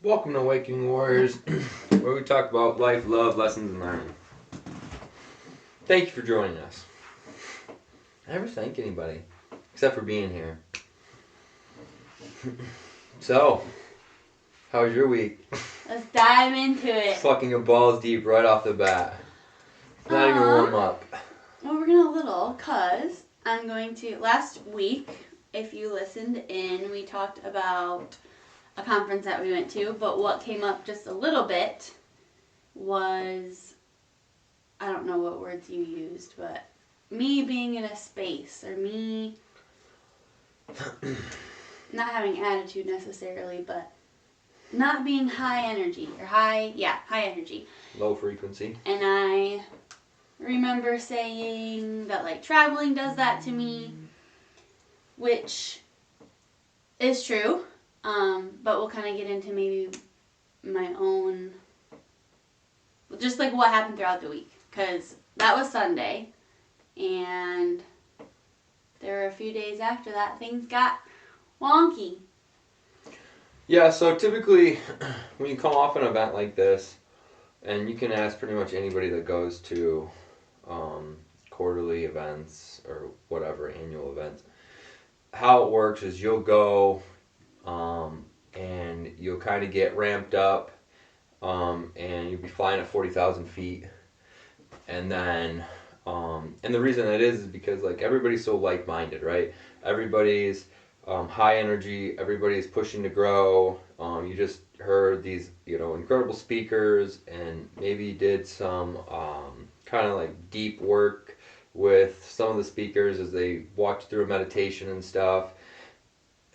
Welcome to Waking Warriors, where we talk about life, love, lessons, and learning. Thank you for joining us. I never thank anybody, except for being here. So, how was your week? Let's dive into it. Fucking a balls deep right off the bat. It's not even warm up. Well, we're gonna cause I'm going to, last week, if you listened in, we talked about a conference that we went to, but what came up just a little bit was, I don't know what words you used, but me being in a space, or me not having attitude necessarily, but not being high energy, or high energy. Low frequency. And I remember saying that, like, traveling does that to me, which is true. But we'll kind of get into maybe my own, just like what happened throughout the week. Because that was Sunday, and there were a few days after that things got wonky. Yeah, so typically when you come off an event like this, and you can ask pretty much anybody that goes to quarterly events or whatever, annual events, how it works is you'll go and you'll kind of get ramped up and you'll be flying at 40,000 feet. And then, and the reason that is because, like, everybody's so like-minded, right? Everybody's high energy, everybody's pushing to grow. You just heard these, incredible speakers, and maybe did some kind of like deep work with some of the speakers as they walked through a meditation and stuff.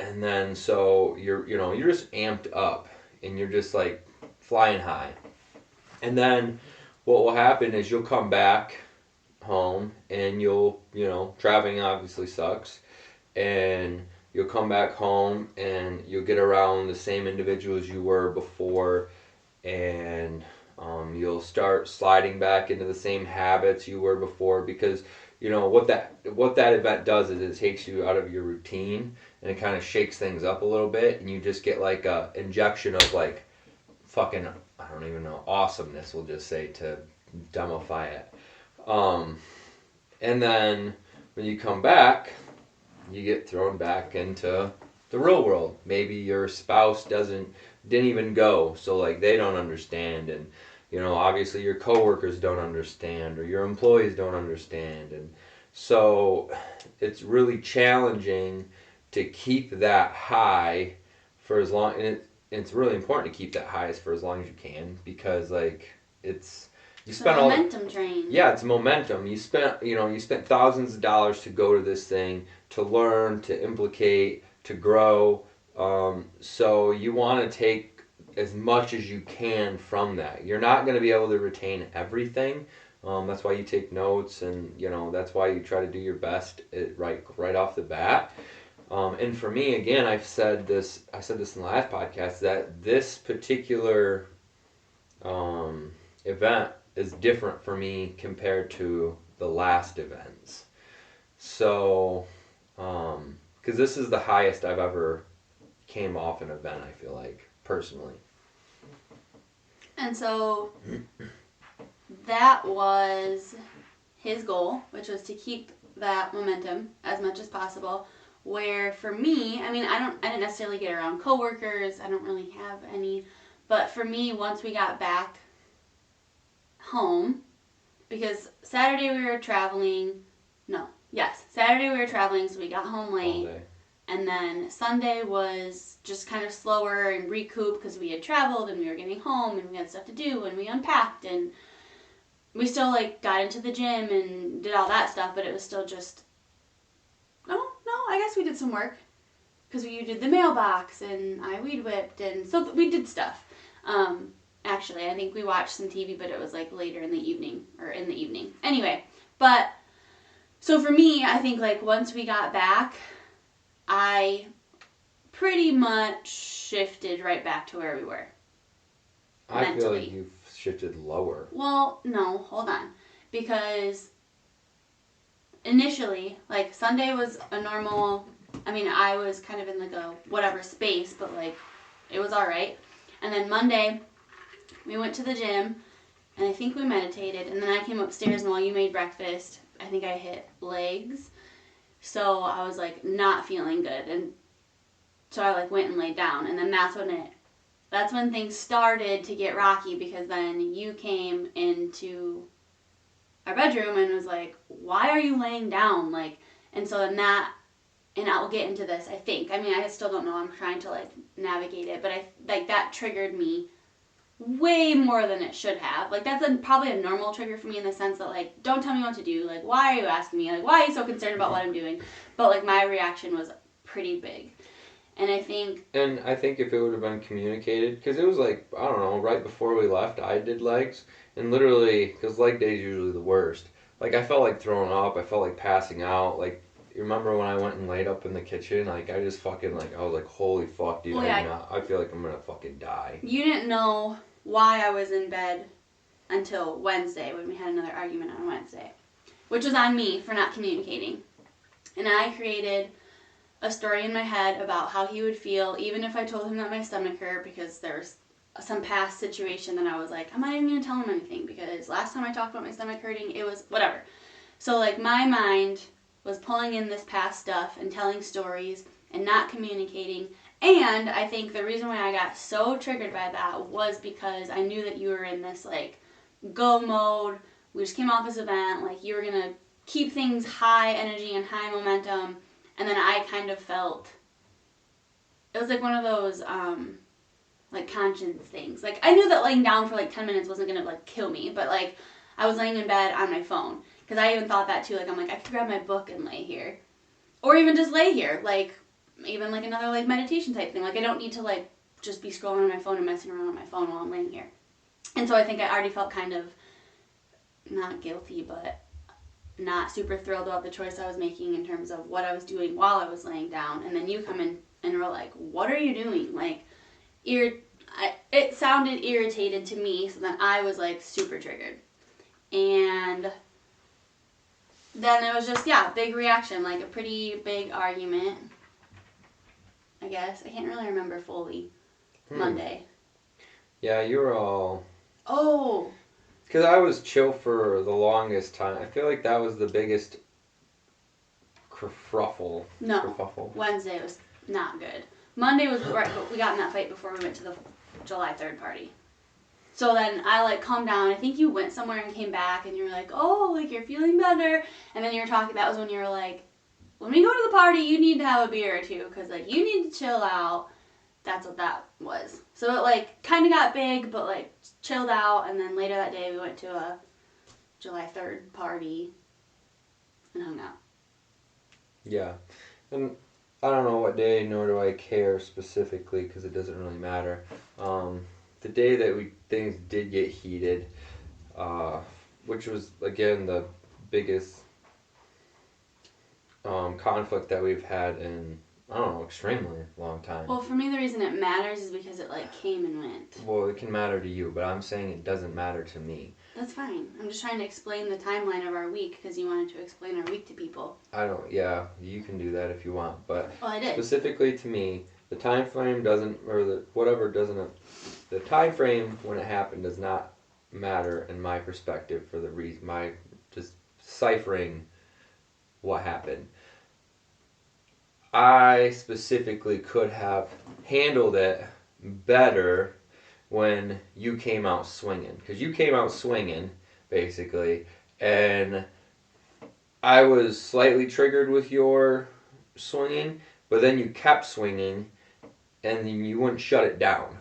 And then so you're just amped up and you're just like flying high. And then what will happen is you'll come back home and you'll, traveling obviously sucks, and you'll come back home and you'll get around the same individuals you were before, and you'll start sliding back into the same habits you were before, because what that event does is it takes you out of your routine and it kind of shakes things up a little bit, and you just get like a injection of like fucking, I don't even know, awesomeness, we'll just say, to demify it. And then when you come back, you get thrown back into the real world. Maybe your spouse didn't even go, so like they don't understand, and obviously your coworkers don't understand, or your employees don't understand, and so it's really challenging to keep that high for as long, and it's really important to keep that high for as long as you can, because like it's momentum train. Yeah, it's momentum. You spent thousands of dollars to go to this thing, to learn, to implicate, to grow. So you want to take as much as you can from that. You're not going to be able to retain everything. That's why you take notes, and that's why you try to do your best right off the bat. And for me, again, I said this in the last podcast, that this particular event is different for me compared to the last events. So, because this is the highest I've ever came off an event, I feel like, personally. And so that was his goal, which was to keep that momentum as much as possible. Where for me, I mean, I didn't necessarily get around coworkers. I don't really have any. But for me, once we got back home, because Saturday we were traveling, so we got home late. And then Sunday was just kind of slower and recoup because we had traveled and we were getting home and we had stuff to do, and we unpacked, and we still like got into the gym and did all that stuff, but it was still just, I guess we did some work because you did the mailbox and I weed whipped, and so we did stuff. Actually, I think we watched some TV, but it was like later in the evening. Anyway, but so for me, I think like once we got back, I pretty much shifted right back to where we were. I mentally feel like you've shifted lower. Well, no, hold on. Because initially, like, Sunday was a normal, I mean, I was kind of in like a whatever space, but like, it was alright. And then Monday, we went to the gym, and I think we meditated. And then I came upstairs, and while you made breakfast, I think I hit legs. So I was like not feeling good, and so I like went and laid down. And then that's when things started to get rocky, because then you came into our bedroom and was like, why are you laying down? Like, and so then and I will get into this, I think. I mean, I still don't know. I'm trying to like navigate it, but that triggered me way more than it should have. Like, that's probably a normal trigger for me, in the sense that, like, don't tell me what to do. Like, why are you asking me? Like, why are you so concerned about what I'm doing? But like, my reaction was pretty big. And I think if it would have been communicated, because it was like, I don't know, right before we left, I did legs, and literally, because leg day is usually the worst. Like, I felt like throwing up, I felt like passing out. Like, you remember when I went and laid up in the kitchen? Like, I just fucking, like, I was like, holy fuck, dude, I feel like I'm gonna fucking die. You didn't know why I was in bed until Wednesday, when we had another argument on Wednesday, which was on me for not communicating. And I created a story in my head about how he would feel even if I told him that my stomach hurt, because there's some past situation that I was like, I'm not even going to tell him anything, because last time I talked about my stomach hurting, it was whatever. So like, my mind was pulling in this past stuff and telling stories and not communicating. And I think the reason why I got so triggered by that was because I knew that you were in this like go mode. We just came off this event, like you were going to keep things high energy and high momentum. And then I kind of felt, it was like one of those, like conscience things. Like, I knew that laying down for like 10 minutes wasn't going to like kill me, but like, I was laying in bed on my phone. Because I even thought that too. Like, I'm like, I could grab my book and lay here. Or even just lay here. Like, even like another like meditation type thing. Like, I don't need to like just be scrolling on my phone and messing around on my phone while I'm laying here. And so I think I already felt kind of, not guilty, but not super thrilled about the choice I was making in terms of what I was doing while I was laying down. And then you come in and were like, what are you doing? Like, it sounded irritated to me, so then I was like super triggered. And then it was just, big reaction, like a pretty big argument, I guess. I can't really remember fully. Monday. Yeah, you were all... Oh! Because I was chill for the longest time. I feel like that was the biggest kerfuffle. No. Kerfuffle. Wednesday was not good. Monday was right, but we got in that fight before we went to the July 3rd party. So then I like calmed down. I think you went somewhere and came back, and you were like, oh, like you're feeling better. And then you were talking, that was when you were like, when we go to the party, you need to have a beer or two, because like you need to chill out. That's what that was. So it like kind of got big, but like chilled out. And then later that day we went to a July 3rd party and hung out. Yeah. And I don't know what day, nor do I care specifically, because it doesn't really matter. The day that things did get heated, which was again the biggest conflict that we've had in, I don't know, extremely long time. Well, for me, the reason it matters is because it like came and went. Well, it can matter to you, but I'm saying it doesn't matter to me. That's fine. I'm just trying to explain the timeline of our week, because you wanted to explain our week to people. Yeah, you can do that if you want, but well, I did. Specifically to me, the time frame doesn't, or the time frame when it happened does not matter in my perspective for the reason, my just ciphering what happened. I specifically could have handled it better when you came out swinging. Because you came out swinging, basically, and I was slightly triggered with your swinging, but then you kept swinging, and then you wouldn't shut it down.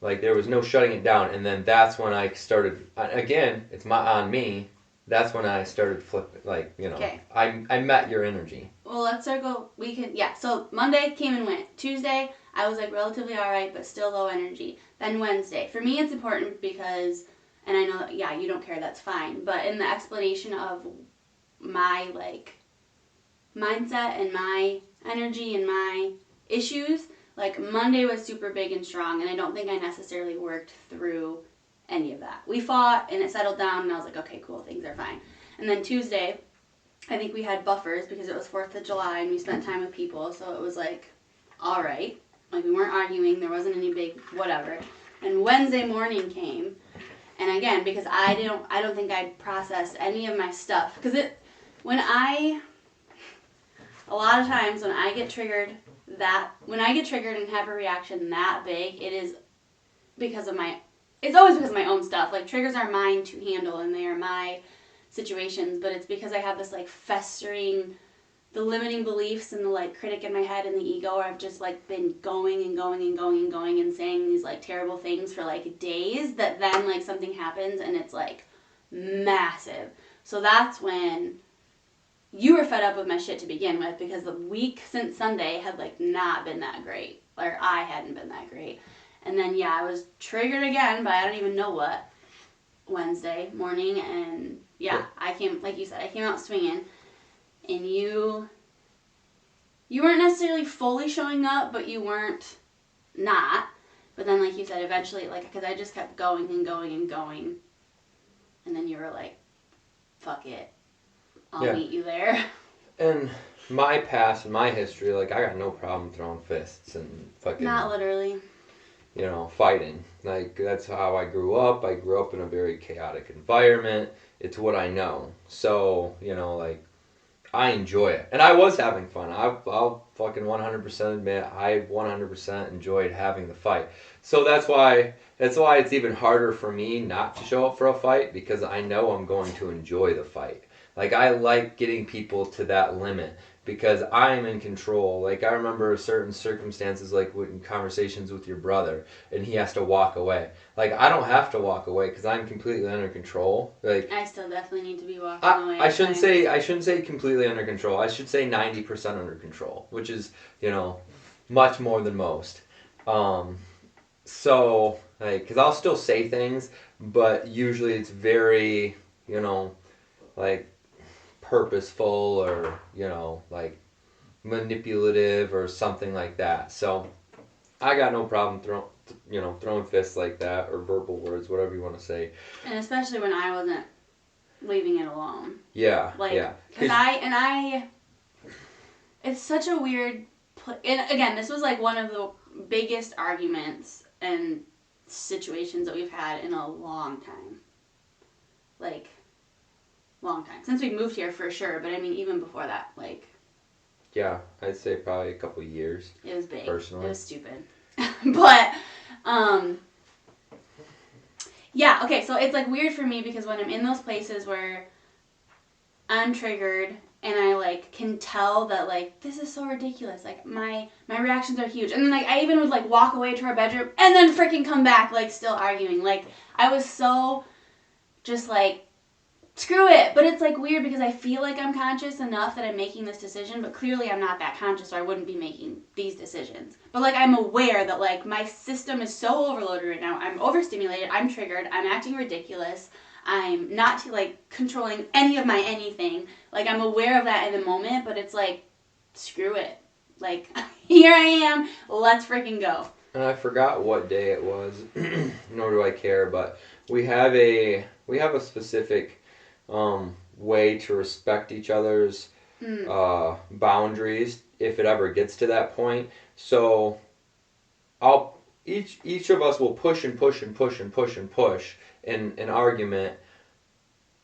Like, there was no shutting it down, and then that's when I started, again, it's on me, that's when I started flipping, like, you know, okay. I met your energy. Well, let's circle, so Monday came and went. Tuesday, I was like relatively alright, but still low energy. Then Wednesday, for me it's important because, and I know that, you don't care, that's fine, but in the explanation of my, like, mindset and my energy and my issues, like, Monday was super big and strong, and I don't think I necessarily worked through any of that. We fought, and it settled down, and I was like, okay, cool, things are fine. And then Tuesday, I think we had buffers because it was 4th of July, and we spent time with people, so it was like, all right. Like, we weren't arguing, there wasn't any big whatever. And Wednesday morning came, and again, because I don't think I processed any of my stuff. Because a lot of times when I get triggered and have a reaction that big, it's always because of my own stuff. Like, triggers are mine to handle, and they are my situations, but it's because I have this, like, festering, the limiting beliefs and the, like, critic in my head and the ego, where I've just, like, been going and going and going and going and saying these, like, terrible things for, like, days, that then, like, something happens and it's, like, massive. So that's when you were fed up with my shit to begin with, because the week since Sunday had, like, not been that great. Or I hadn't been that great. And then, yeah, I was triggered again by I don't even know what, Wednesday morning, and yeah, I came, like you said, I came out swinging, and you weren't necessarily fully showing up, but you weren't not. But then, like you said, eventually, like, because I just kept going and going and going, and then you were like, fuck it, I'll meet you there. And my past and my history, like, I got no problem throwing fists and fucking... Not literally. Fighting. Like, that's how I grew up. I grew up in a very chaotic environment. It's what I know. So, like, I enjoy it. And I was having fun. I'll fucking 100% admit I 100% enjoyed having the fight. So that's why it's even harder for me not to show up for a fight, because I know I'm going to enjoy the fight. Like, I like getting people to that limit, because I'm in control. Like, I remember certain circumstances, like in conversations with your brother, and he has to walk away. Like, I don't have to walk away because I'm completely under control. Like, I still definitely need to be walking away. I shouldn't say completely under control. I should say 90% under control, which is, much more than most. So, like, because I'll still say things, but usually it's very, like, purposeful, or like manipulative or something like that. So I got no problem throwing fists like that, or verbal words, whatever you want to say. And especially when I wasn't leaving it alone. Yeah. Like, yeah. Because it's such a weird. And again, this was like one of the biggest arguments and situations that we've had in a long time. Like, long time. Since we moved here, for sure. But I mean, even before that, like... Yeah, I'd say probably a couple of years. It was big. Personally. It was stupid. But, yeah, okay, so it's, like, weird for me, because when I'm in those places where I'm triggered, and I, like, can tell that, like, this is so ridiculous. Like, my reactions are huge. And then, like, I even would, like, walk away to our bedroom, and then freaking come back, like, still arguing. Like, I was so just, like, screw it. But it's, like, weird, because I feel like I'm conscious enough that I'm making this decision, but clearly I'm not that conscious, or I wouldn't be making these decisions. But, like, I'm aware that, like, my system is so overloaded right now. I'm overstimulated. I'm triggered. I'm acting ridiculous. I'm not, like, controlling any of my anything. Like, I'm aware of that in the moment, but it's, like, screw it. Like, here I am. Let's freaking go. And I forgot what day it was, nor do I care, but we have a specific... way to respect each other's boundaries if it ever gets to that point. So each of us will push and push and push and push and push in an argument,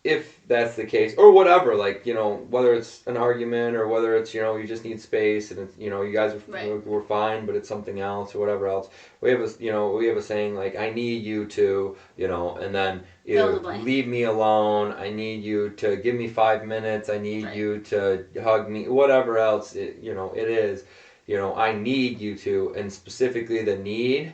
if that's the case, or whatever, like, whether it's an argument, or whether it's, you just need space, and it's, you guys were fine, but it's something else, or whatever else. We have a saying, like, I need you to, and then either leave me alone, I need you to give me 5 minutes, I need you to hug me, whatever else it is, I need you to, and specifically the need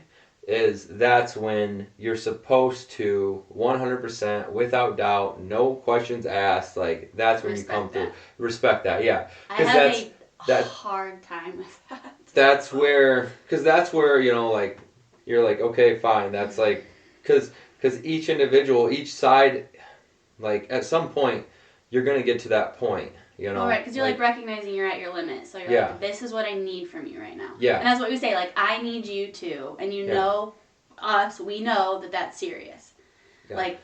that's when you're supposed to 100%, without doubt, no questions asked, like, that's when respect you come through. Respect that, yeah. I have a hard time with that. That's where, like, you're like, okay, fine, that's like, because each individual, each side, like, at some point, you're going to get to that point. All right, because you're like recognizing you're at your limit. So you're like, this is what I need from you right now. Yeah. And that's what we say, like, I need you to. And know us, we know that that's serious. Yeah. Like,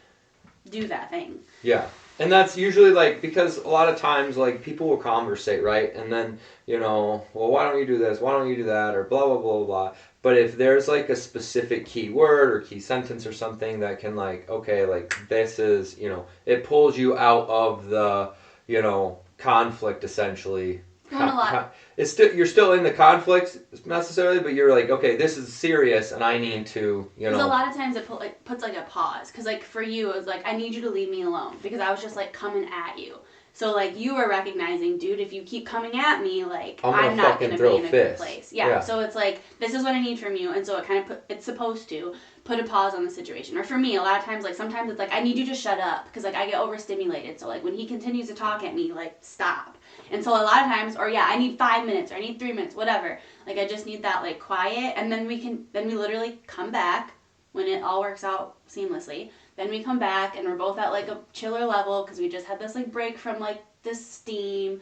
do that thing. Yeah. And that's usually like, because a lot of times like people will conversate, right? And then, well, why don't you do this? Why don't you do that? Or blah, blah, blah, blah. But if there's like a specific key word or key sentence or something that can like, okay, like this is, it pulls you out of the, conflict essentially. Going a lot. It's still, you're still in the conflict necessarily, but you're like, okay, this is serious, and I need to, Because a lot of times it puts like a pause. Because like for you, it was like, I need you to leave me alone because I was just like coming at you. So like you were recognizing, dude, if you keep coming at me, like I'm not gonna be in a good place. Yeah. So it's like, this is what I need from you, and so it kind of it's supposed to put a pause on the situation. Or for me, a lot of times, like sometimes it's like I need you to shut up because like I get overstimulated. So like when he continues to talk at me, like stop. And so a lot of times, or I need 5 minutes, or I need 3 minutes, whatever. Like I just need that like quiet, and then we literally come back when it all works out seamlessly. Then we come back and we're both at like a chiller level because we just had this like break from like this steam.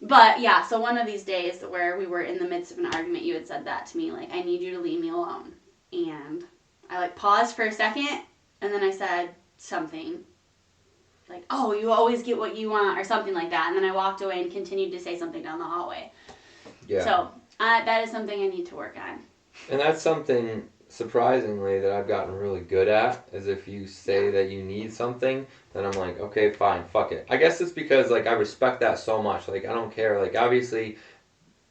But yeah, so one of these days where we were in the midst of an argument, you had said that to me, like, I need you to leave me alone. And I like paused for a second, and then I said something like, oh, you always get what you want, or something like that. And then I walked away and continued to say something down the hallway. Yeah. So that is something I need to work on. And that's something, surprisingly, that I've gotten really good at, is if you say that you need something, then I'm like, okay, fine, fuck it. I guess it's because, like, I respect that so much. Like, I don't care. Like, obviously,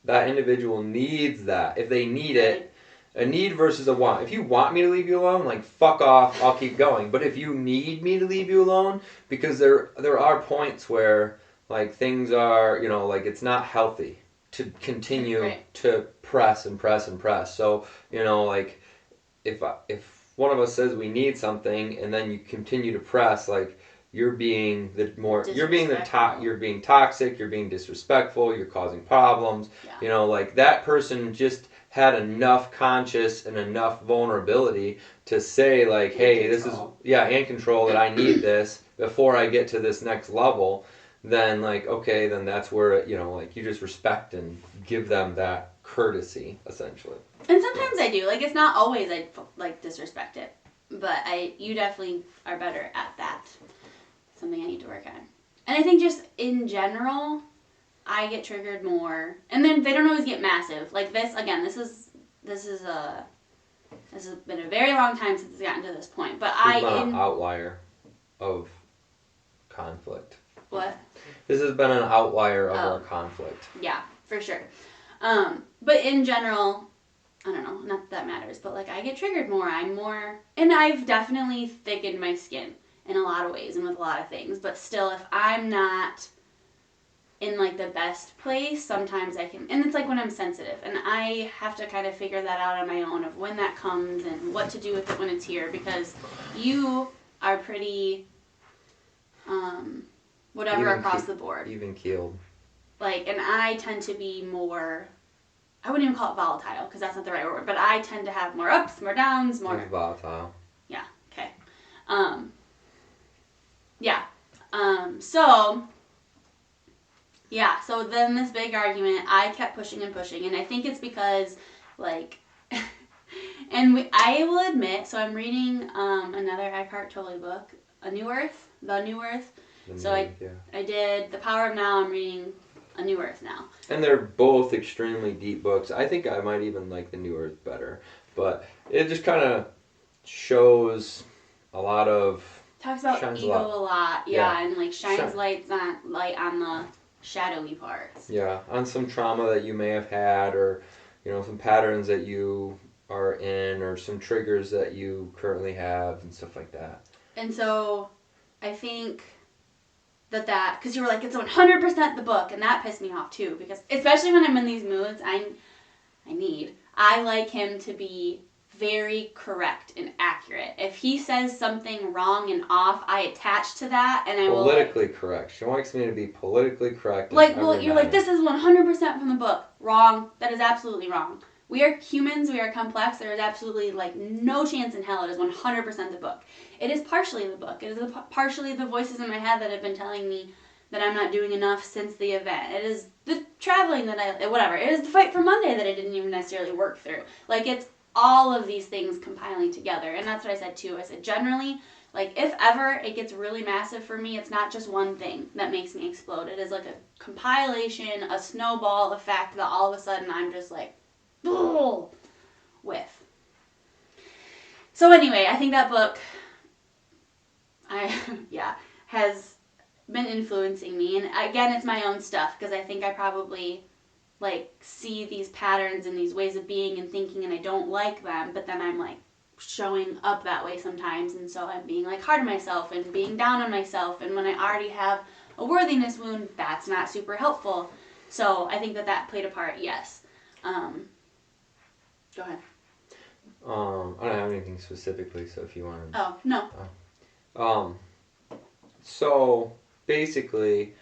that individual needs that. If they need it, a need versus a want. If you want me to leave you alone, like, fuck off, I'll keep going. But if you need me to leave you alone, because there are points where, like, things are, like, it's not healthy to continue to press and press and press. So, like, if one of us says we need something and then you continue to press, like, you're being toxic, you're being disrespectful, you're causing problems. Yeah. Like, that person just had enough conscious and enough vulnerability to say, like, hey, this is, and control that I need this before I get to this next level. Then, like, okay, then that's where, like, you just respect and give them that courtesy, essentially. And sometimes I do. Like, it's not always I, like, disrespect it. But you definitely are better at that. Something I need to work on. And I think just in general, I get triggered more. And then they don't always get massive. Like this, again, this has been a very long time since it's gotten to this point. But It's an outlier of conflict. What? This has been an outlier of our conflict. Yeah, for sure. But in general, I don't know, not that that matters, but like I get triggered more. And I've definitely thickened my skin in a lot of ways and with a lot of things. But still, if I'm not in like the best place, sometimes I can, and it's like when I'm sensitive, and I have to kind of figure that out on my own of when that comes and what to do with it when it's here, because you are pretty, whatever across the board. Even keeled. Like, and I tend to be more, I wouldn't even call it volatile, because that's not the right word, but I tend to have more ups, more downs, more... It's volatile. Yeah, okay. Yeah. So... Yeah, so then this big argument, I kept pushing and pushing, and I think it's because, like, I will admit, so I'm reading another Eckhart Tolle book, The New Earth. I did The Power of Now, I'm reading A New Earth now. And they're both extremely deep books. I think I might even like The New Earth better, but it just kind of shows a lot of... Talks about ego a lot, yeah, and, like, shines light on the... shadowy parts. Yeah, on some trauma that you may have had, or some patterns that you are in, or some triggers that you currently have, and stuff like that. And so I think that because you were like, it's 100% the book, and that pissed me off too, because especially when I'm in these moods, I like him to be very correct and accurate. If he says something wrong and off, I attach to that, and I will... Politically correct. She wants me to be politically correct. Like, well, you're like, this is 100% from the book. Wrong. That is absolutely wrong. We are humans. We are complex. There is absolutely, like, no chance in hell it is 100% the book. It is partially the book. It is partially the voices in my head that have been telling me that I'm not doing enough since the event. It is the traveling that whatever. It is the fight for Monday that I didn't even necessarily work through. Like, it's all of these things compiling together. And that's what I said too. I said, generally, Like, if ever it gets really massive for me, it's not just one thing that makes me explode. It is like a compilation, a snowball effect that all of a sudden I'm just like, with. So anyway, I think that book, has been influencing me. And again, it's my own stuff, because I think I probably like see these patterns and these ways of being and thinking, and I don't like them, but then I'm like showing up that way sometimes, and so I'm being like hard on myself and being down on myself, and when I already have a worthiness wound, that's not super helpful. So I think that played a part. Yes. Go ahead. I don't have anything specifically, so if you want to. Oh, no. So basically,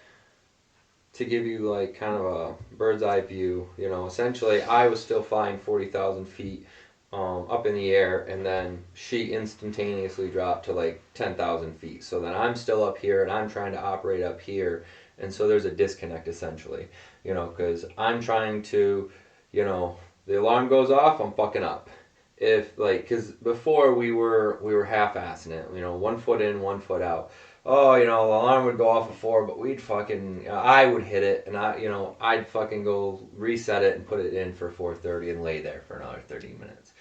to give you like kind of a bird's eye view, you know, essentially I was still flying 40,000 feet up in the air, and then she instantaneously dropped to like 10,000 feet. So then I'm still up here, and I'm trying to operate up here, and so there's a disconnect essentially, you know, because I'm trying to, you know, the alarm goes off, I'm fucking up. If like, because before we were half-assing it, you know, 1 foot in, 1 foot out. Oh, you know, the alarm would go off at 4, but we'd fucking, I would hit it, and I'd fucking go reset it and put it in for 4:30 and lay there for another 30 minutes.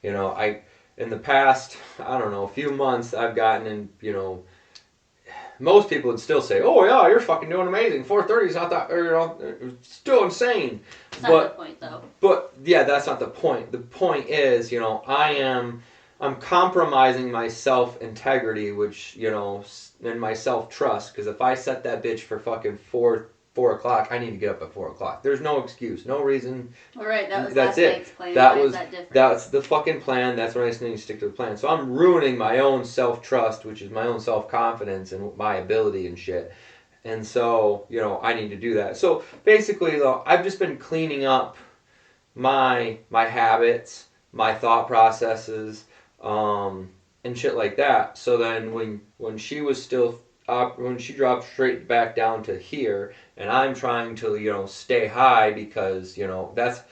You know, in the past, I don't know, a few months, I've gotten in, you know, most people would still say, oh yeah, you're fucking doing amazing. 4:30 is not that, or, you know, it's still insane. That's not the point, though. But yeah, that's not the point. The point is, you know, I'm compromising my self-integrity, which, you know, and my self-trust, because if I set that bitch for fucking 4 o'clock, I need to get up at 4 o'clock. There's no excuse, no reason. All right, that was that's last it. night's plan. That's the fucking plan. That's when I just need to stick to the plan. So I'm ruining my own self-trust, which is my own self-confidence and my ability and shit. And so, you know, I need to do that. So basically, though, I've just been cleaning up my habits, my thought processes, and shit like that. So then when she was still up, when she dropped straight back down to here, and I'm trying to, you know, stay high, because, you know, that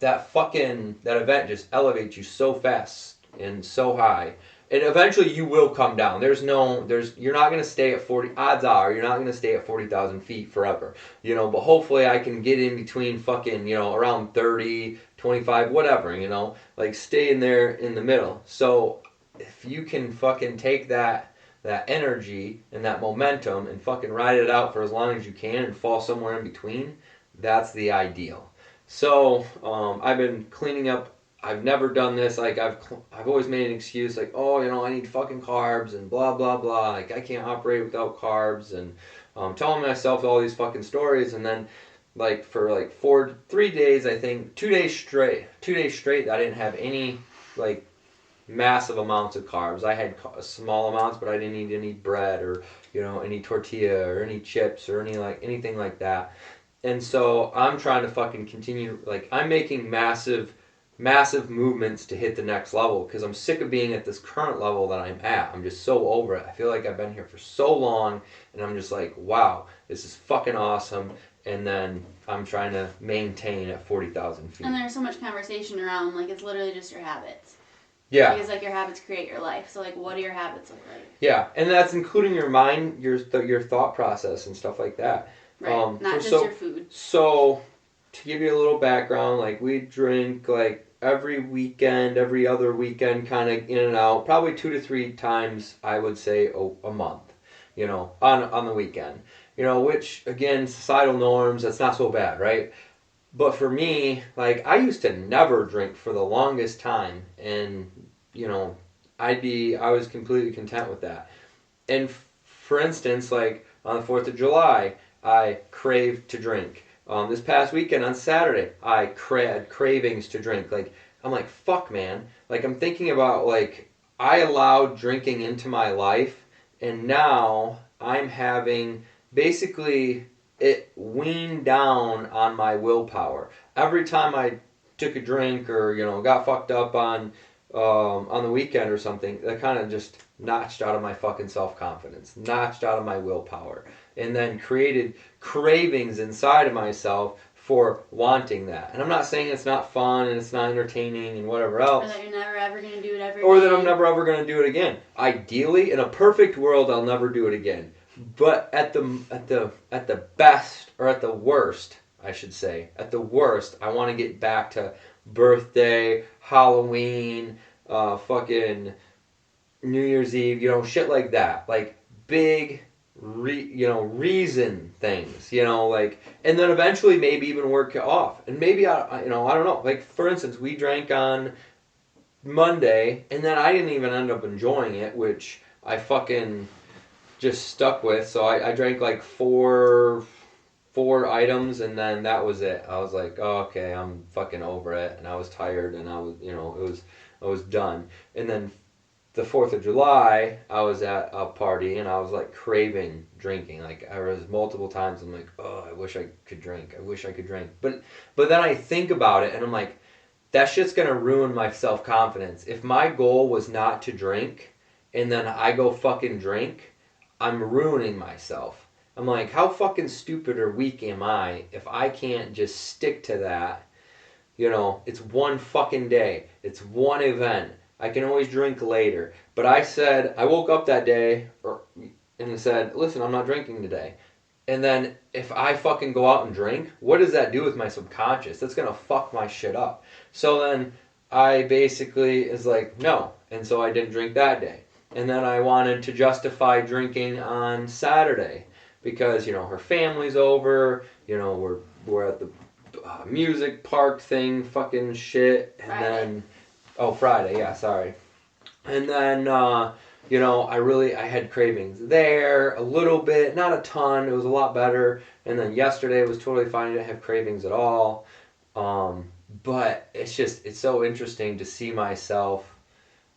event just elevates you so fast and so high. And eventually you will come down. You're not going to stay at 40, odds are, you're not going to stay at 40,000 feet forever. You know, but hopefully I can get in between fucking, you know, around 30, 25, whatever, you know, like stay in there in the middle. So if you can fucking take that energy and that momentum and fucking ride it out for as long as you can and fall somewhere in between, that's the ideal. So I've been cleaning up. I've never done this. Like I've always made an excuse, like, oh, you know, I need fucking carbs and blah blah blah. Like I can't operate without carbs, and telling myself all these fucking stories. And then like for like 3 days, I think 2 days straight, I didn't have any like massive amounts of carbs. I had small amounts, but I didn't eat any bread or, you know, any tortilla or any chips or anything like that. And so I'm trying to fucking continue, like I'm making massive movements to hit the next level, because I'm sick of being at this current level that I'm at. I'm just so over it. I feel like I've been here for so long, and I'm just like, wow, this is fucking awesome. And then I'm trying to maintain at 40,000 feet. And there's so much conversation around, like, it's literally just your habits. Yeah. Because, like, your habits create your life. So, like, what do your habits look like? Yeah, and that's including your mind, your thought process and stuff like that. Right, not just your food. So, to give you a little background, like, we drink, like, every weekend, every other weekend, kind of in and out, probably 2 to 3 times, I would say, a month, you know, on the weekend. You know, which, again, societal norms, that's not so bad, right? But for me, like, I used to never drink for the longest time, and, you know, I was completely content with that. And for instance, like, on the 4th of July, I craved to drink. This past weekend on Saturday, I had cravings to drink. Like, I'm like, fuck, man. Like, I'm thinking about, like, I allowed drinking into my life, and now I'm having basically it weaned down on my willpower. Every time I took a drink or, you know, got fucked up on the weekend or something, that kind of just notched out of my fucking self-confidence, notched out of my willpower, and then created cravings inside of myself for wanting that. And I'm not saying it's not fun and it's not entertaining and whatever else. Or that you're never ever going to do it ever or again. that I'm never ever going to do it again. Ideally, in a perfect world, I'll never do it again. But at the best, or at the worst, I should say, at the worst, I want to get back to birthday, Halloween, fucking New Year's Eve, shit like that, like big, reason things, like, and then eventually maybe even work it off, and maybe I don't know, like for instance, we drank on Monday, and then I didn't even end up enjoying it, which I fucking just stuck with. So I drank like four items, and then that was it. I was like, oh, okay, I'm fucking over it, and I was tired, and I was, I was done. And then the 4th of July, I was at a party, and I was like craving drinking. Like I was multiple times, I'm like, oh, I wish I could drink. I wish I could drink. But then I think about it, and I'm like, that shit's gonna ruin my self-confidence. If my goal was not to drink, and then I go fucking drink, I'm ruining myself. I'm like, how fucking stupid or weak am I if I can't just stick to that? It's one fucking day. It's one event. I can always drink later. But I woke up that day and said, listen, I'm not drinking today. And then if I fucking go out and drink, what does that do with my subconscious? That's gonna fuck my shit up. So then I basically is like, no. And so I didn't drink that day. And then I wanted to justify drinking on Saturday because, her family's over, we're at the music park thing, fucking shit. And Friday. then, Friday, yeah, sorry. And then, I had cravings there a little bit, not a ton. It was a lot better. And then yesterday was totally fine. I didn't have cravings at all. But it's so interesting to see myself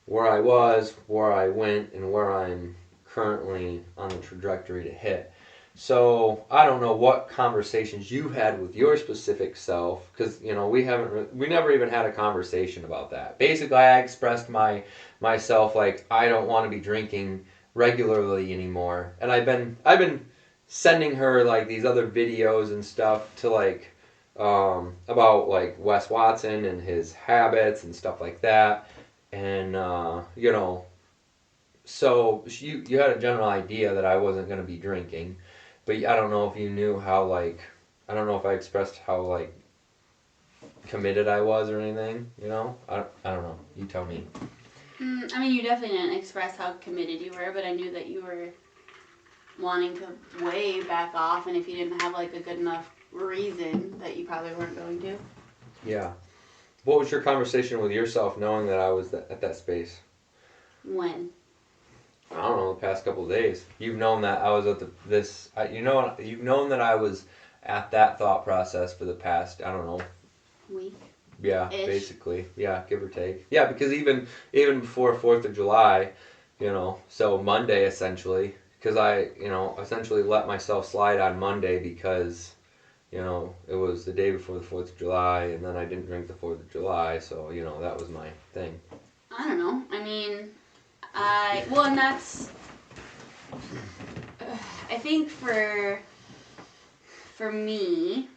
where I was, where I went, and where I'm currently on the trajectory to hit. So I don't know what conversations you had with your specific self, because we never even had a conversation about that. Basically, I expressed myself like I don't want to be drinking regularly anymore, and I've been sending her like these other videos and stuff to like about like Wes Watson and his habits and stuff like that, and so you had a general idea that I wasn't going to be drinking. But I don't know if you knew how, like, I don't know if I expressed how, like, committed I was or anything, I don't know. You tell me. I mean, you definitely didn't express how committed you were, but I knew that you were wanting to way back off, and if you didn't have, like, a good enough reason, that you probably weren't going to. Yeah. What was your conversation with yourself knowing that I was at that space? When? I don't know, the past couple of days. You've known that I was at you've known that I was at that thought process for the past, I don't know. Week? Yeah, Ish. basically. Yeah, give or take. Yeah, because even before 4th of July, so Monday essentially, because I, essentially let myself slide on Monday because, it was the day before the 4th of July, and then I didn't drink the 4th of July, so, that was my thing. I don't know. I mean, and that's, I think for me,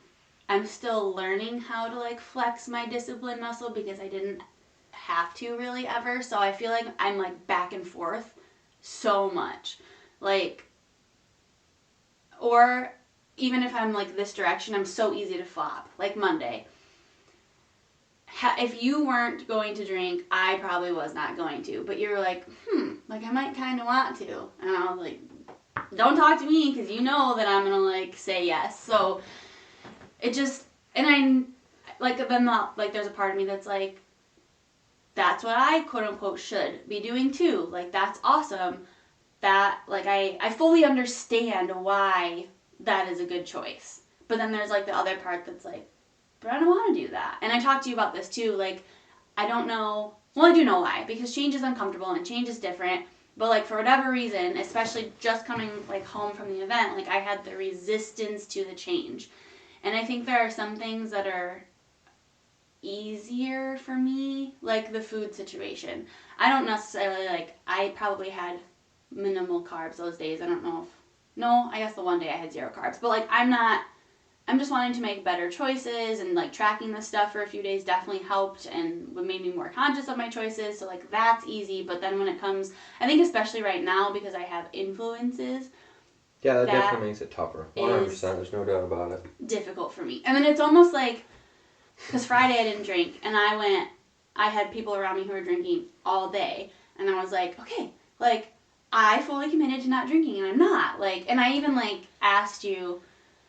I'm still learning how to like flex my discipline muscle because I didn't have to really ever. So I feel like I'm like back and forth so much. Like, or even if I'm like this direction, I'm so easy to flop. Like Monday. If you weren't going to drink, I probably was not going to. But you were like, like I might kind of want to. And I was like, don't talk to me because you know that I'm going to like say yes. So it just, and I, like, then like there's a part of me that's like, that's what I quote unquote should be doing too. Like that's awesome. That, like I fully understand why that is a good choice. But then there's like the other part that's like, but I don't want to do that. And I talked to you about this too. Like, I don't know. Well, I do know why. Because change is uncomfortable and change is different. But, like, for whatever reason, especially just coming, like, home from the event, like, I had the resistance to the change. And I think there are some things that are easier for me, like the food situation. I don't necessarily, like, I probably had minimal carbs those days. I don't know if, no, I guess the one day I had 0 carbs. But, like, I'm not I'm just wanting to make better choices, and like tracking this stuff for a few days definitely helped and made me more conscious of my choices. So like that's easy. But then when it comes, I think especially right now because I have influences. Yeah, that definitely makes it tougher. 100%. There's no doubt about it. Difficult for me. And then it's almost like, because Friday I didn't drink, and I had people around me who were drinking all day, and I was like, okay, like, I fully committed to not drinking, and I'm not. Like, and I even, like, asked you,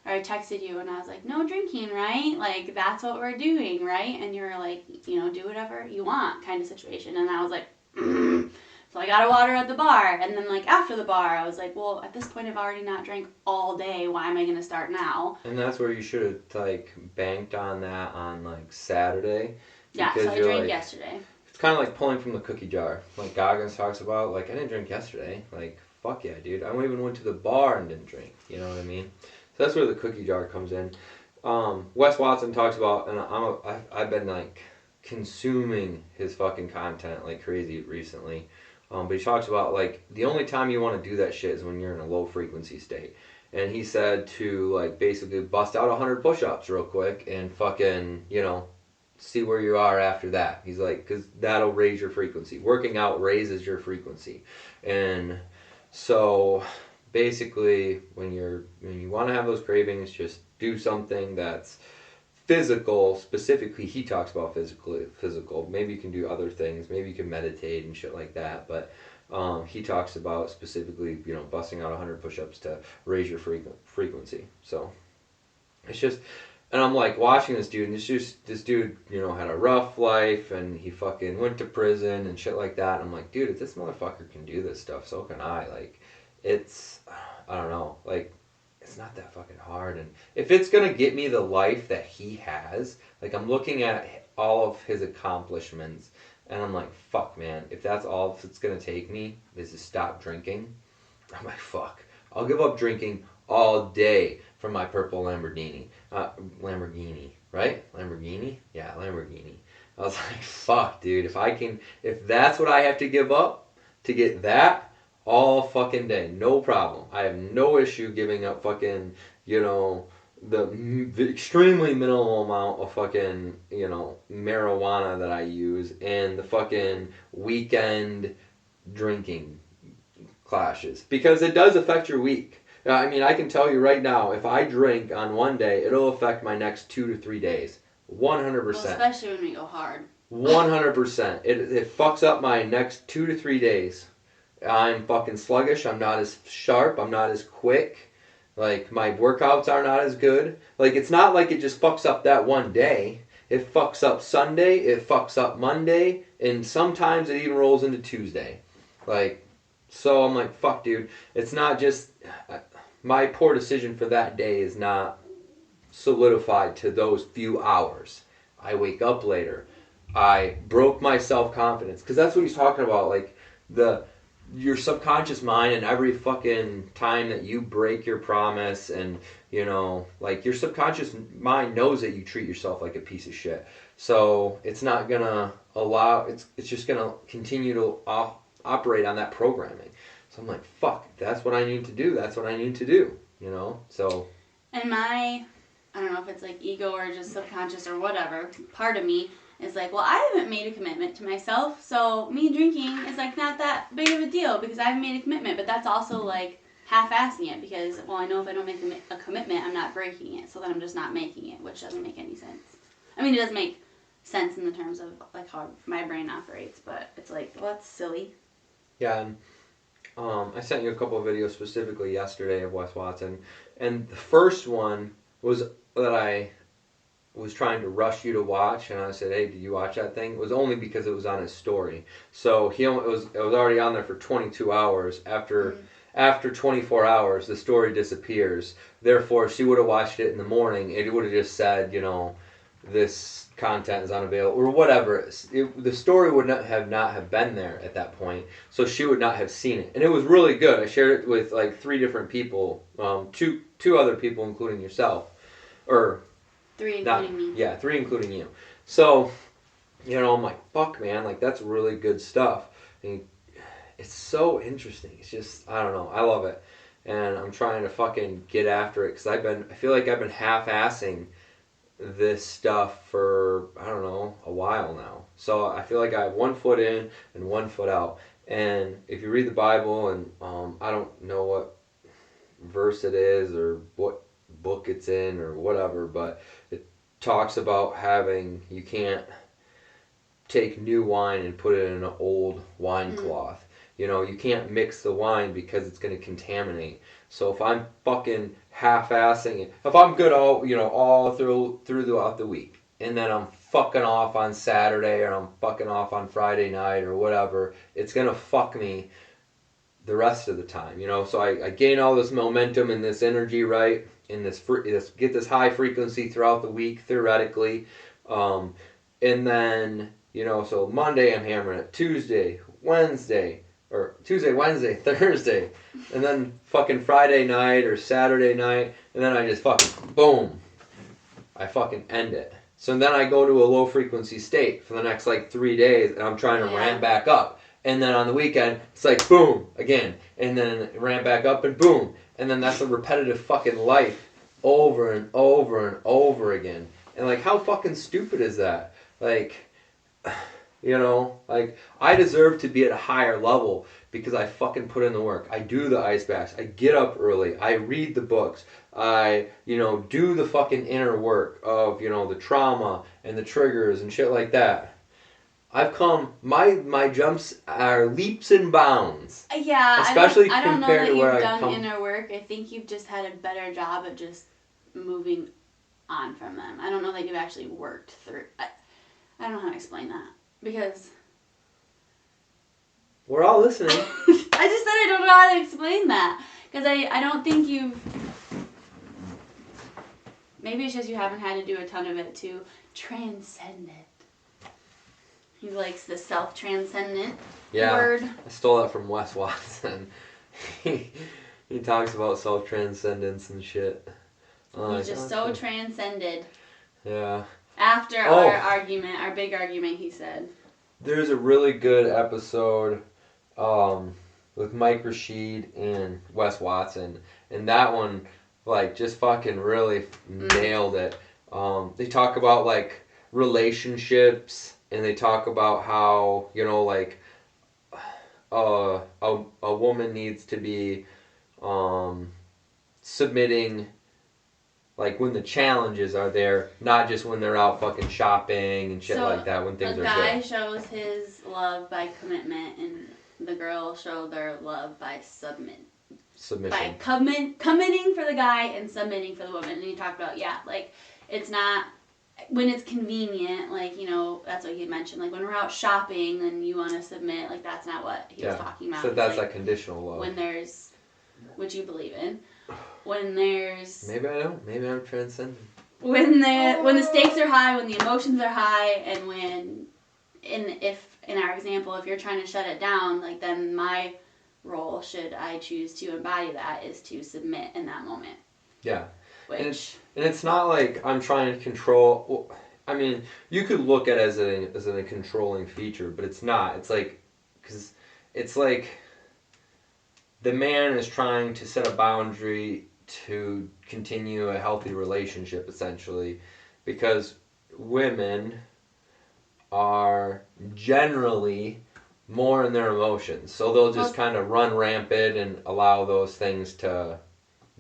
or I texted you, and I was like, no drinking, right? Like, that's what we're doing, right? And you were like, you know, do whatever you want kind of situation. And I was like, So I got a water at the bar, and then, like, after the bar, I was like, well, at this point, I've already not drank all day. Why am I going to start now? And that's where you should have, like, banked on that on, like, Saturday. Yeah, so I drank yesterday. It's kind of like pulling from the cookie jar. Like Goggins talks about, like, I didn't drink yesterday. Like, fuck yeah, dude. I even went to the bar and didn't drink. You know what I mean? So that's where the cookie jar comes in. Wes Watson talks about, and I've been, like, consuming his fucking content like crazy recently. But he talks about, like, the only time you want to do that shit is when you're in a low frequency state. And he said to, like, basically bust out 100 push-ups real quick and fucking, you know, see where you are after that. He's like, because that'll raise your frequency. Working out raises your frequency. And so basically when you want to have those cravings, just do something that's physical. Specifically, he talks about physical. Maybe you can do other things. Maybe you can meditate and shit like that. But he talks about specifically, you know, busting out 100 push-ups to raise your frequency. So it's just, and I'm like watching this dude, and this dude, you know, had a rough life, and he fucking went to prison and shit like that. And I'm like, dude, if this motherfucker can do this stuff, so can I. Like, it's, I don't know, like, it's not that fucking hard. And if it's gonna get me the life that he has, like, I'm looking at all of his accomplishments, and I'm like, fuck, man, if that's all it's gonna take me is to stop drinking, I'm like, fuck, I'll give up drinking all day for my purple Lamborghini, right? Lamborghini? Yeah, Lamborghini. I was like, fuck, dude, if that's what I have to give up to get that, all fucking day, no problem. I have no issue giving up fucking, you know, the extremely minimal amount of fucking, you know, marijuana that I use and the fucking weekend drinking clashes, because it does affect your week. I mean, I can tell you right now, if I drink on one day, it'll affect my next 2 to 3 days. 100%. Well, especially when we go hard. 100%. It fucks up my next 2 to 3 days. I'm fucking sluggish. I'm not as sharp. I'm not as quick. Like, my workouts are not as good. Like, it's not like it just fucks up that one day. It fucks up Sunday. It fucks up Monday. And sometimes it even rolls into Tuesday. Like, so I'm like, fuck, dude. It's not just... my poor decision for that day is not solidified to those few hours. I wake up later. I broke my self-confidence. Because that's what he's talking about. Like, your subconscious mind, and every fucking time that you break your promise, and, you know, like, your subconscious mind knows that you treat yourself like a piece of shit. So it's not gonna allow, it's just gonna continue to operate on that programming. So I'm like, fuck, that's what I need to do. That's what I need to do, you know? So. And I don't know if it's like ego or just subconscious or whatever, part of me is like, well, I haven't made a commitment to myself, so me drinking is like not that big of a deal because I haven't made a commitment. But that's also like half-assing it because, well, I know if I don't make a commitment, I'm not breaking it, so then I'm just not making it, which doesn't make any sense. I mean, it does make sense in the terms of like how my brain operates, but it's like, well, that's silly. Yeah, and I sent you a couple of videos specifically yesterday of Wes Watson, and the first one was that I was trying to rush you to watch, and I said, hey, did you watch that thing? It was only because it was on his story. So it was already on there for 22 hours. After 24 hours, the story disappears. Therefore, she would have watched it in the morning. It would have just said, you know, this content is unavailable, or whatever. The story would not have been there at that point, so she would not have seen it. And it was really good. I shared it with like 3 different people, two other people, including yourself. Or 3 including me. Yeah, 3 including you. So, you know, I'm like, fuck, man, like, that's really good stuff. And it's so interesting. It's just, I don't know, I love it. and I'm trying to fucking get after it because I feel like I've been half-assing this stuff for, I don't know, a while now. So I feel like I have 1 foot in and 1 foot out. And if you read the Bible, and I don't know what verse it is or what book it's in or whatever, but it talks about you can't take new wine and put it in an old wine cloth. You can't mix the wine because it's going to contaminate. So if I'm fucking half-assing it, if I'm good all throughout the week, and then I'm fucking off on Saturday or I'm fucking off on Friday night or whatever, it's going to fuck me the rest of the time, So I gain all this momentum and this energy, right? In get this high frequency throughout the week, theoretically. And then, so Monday I'm hammering it. Tuesday, Wednesday, Thursday. And then fucking Friday night or Saturday night. And then I just fucking, boom. I fucking end it. So then I go to a low frequency state for the next 3 days and I'm trying to ramp back up. And then on the weekend, it's like, boom, again. And then ramp back up and boom. And then that's a repetitive fucking life over and over and over again. And how fucking stupid is that? I deserve to be at a higher level because I fucking put in the work. I do the ice baths. I get up early. I read the books. I, do the fucking inner work of, the trauma and the triggers and shit like that. I've come, my jumps are leaps and bounds. Yeah, especially I don't know compared that to where you've I done inner work. I think you've just had a better job at just moving on from them. I don't know that you've actually worked through. I don't know how to explain that because we're all listening. I just said I don't know how to explain that because I don't think you've. Maybe it's just you haven't had to do a ton of it to transcend it. He likes the self-transcendent word. I stole that from Wes Watson. He talks about self-transcendence and shit. He's just so transcended. Yeah. After our big argument, he said. There's a really good episode with Mike Rashid and Wes Watson. And that one, just fucking really nailed it. They talk about, relationships. And they talk about how, a woman needs to be submitting, when the challenges are there, not just when they're out fucking shopping and shit like that, when things are good. The guy shows his love by commitment, and the girl shows their love by submission. By committing for the guy and submitting for the woman. And he talked about, it's not... When it's convenient, that's what he mentioned. When we're out shopping and you want to submit, that's not what he was talking about. So that's conditional love. When there's, which you believe in, when there's... Maybe I don't. Maybe I'm transcendent. When the stakes are high, when the emotions are high, and if in our example, if you're trying to shut it down, then my role, should I choose to embody that, is to submit in that moment. Yeah. And it's not like I'm trying to control. Well, I mean, you could look at it as a controlling feature, but it's not. It's because it's the man is trying to set a boundary to continue a healthy relationship, essentially, because women are generally more in their emotions, so they'll just kind of run rampant and allow those things to.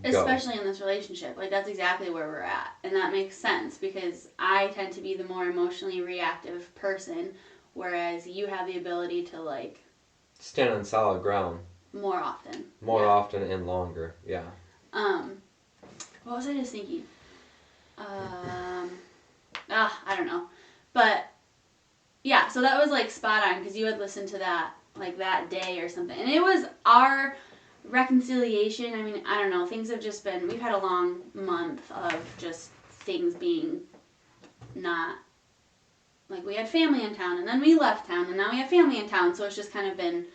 Especially in this relationship. That's exactly where we're at. And that makes sense because I tend to be the more emotionally reactive person, whereas you have the ability to, stand on solid ground. More often. More often and longer, yeah. What was I just thinking? I don't know. But, yeah, so that was, spot on because you had listened to that, that day or something. And it was our... reconciliation. I mean, I don't know. Things have just been... We've had a long month of just things being not... we had family in town, and then we left town, and now we have family in town, so it's just kind of been...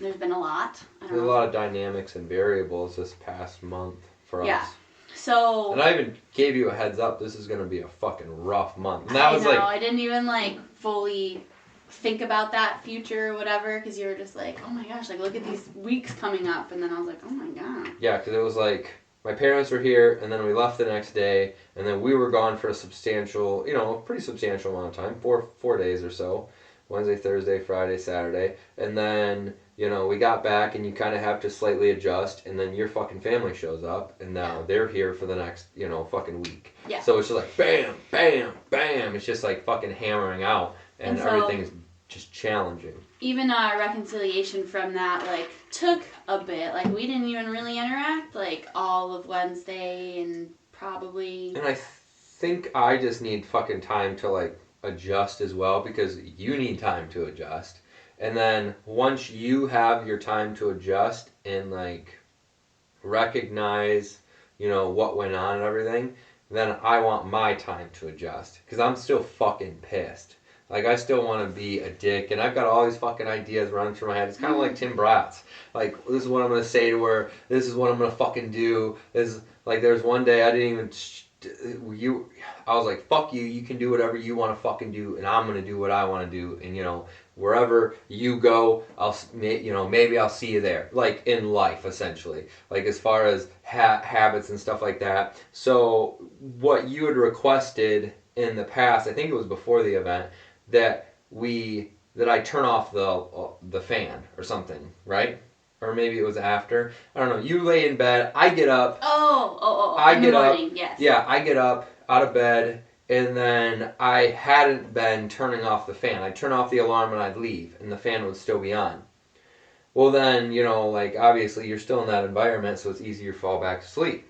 There's been a lot. There's a lot of dynamics and variables this past month for us. Yeah. So... And I even gave you a heads up. This is going to be a fucking rough month. And that was I didn't even, fully think about that future or whatever, because you were just like, oh my gosh, like look at these weeks coming up, and then I was like, oh my god. Yeah, because it was like my parents were here, and then we left the next day, and then we were gone for a substantial, pretty substantial amount of time, four days or so, Wednesday, Thursday, Friday, Saturday, and then we got back, and you kind of have to slightly adjust, and then your fucking family shows up, and now they're here for the next fucking week. Yeah. So it's just like bam, bam, bam. It's just like fucking hammering out, and so, everything's just challenging. Even our reconciliation from that took a bit. Like we didn't even really interact all of Wednesday and probably. And I think I just need fucking time to adjust as well, because you need time to adjust. And then once you have your time to adjust and recognize what went on and everything, then I want my time to adjust, because I'm still fucking pissed. I still want to be a dick, and I've got all these fucking ideas running through my head. It's kind of like Tim Bratz. This is what I'm going to say to her. This is what I'm going to fucking do. There's one day I didn't even... I was like, fuck you. You can do whatever you want to fucking do, and I'm going to do what I want to do. And, wherever you go, maybe I'll see you there. In life, essentially. As far as habits and stuff like that. So, what you had requested in the past, I think it was before the event, that I turn off the fan or something, right? Or maybe it was after. I don't know. You lay in bed. I get up. Oh. I get up. Yes. Yeah, I get up out of bed, and then I hadn't been turning off the fan. I'd turn off the alarm and I'd leave, and the fan would still be on. Well, then, obviously you're still in that environment, so it's easier to fall back to sleep.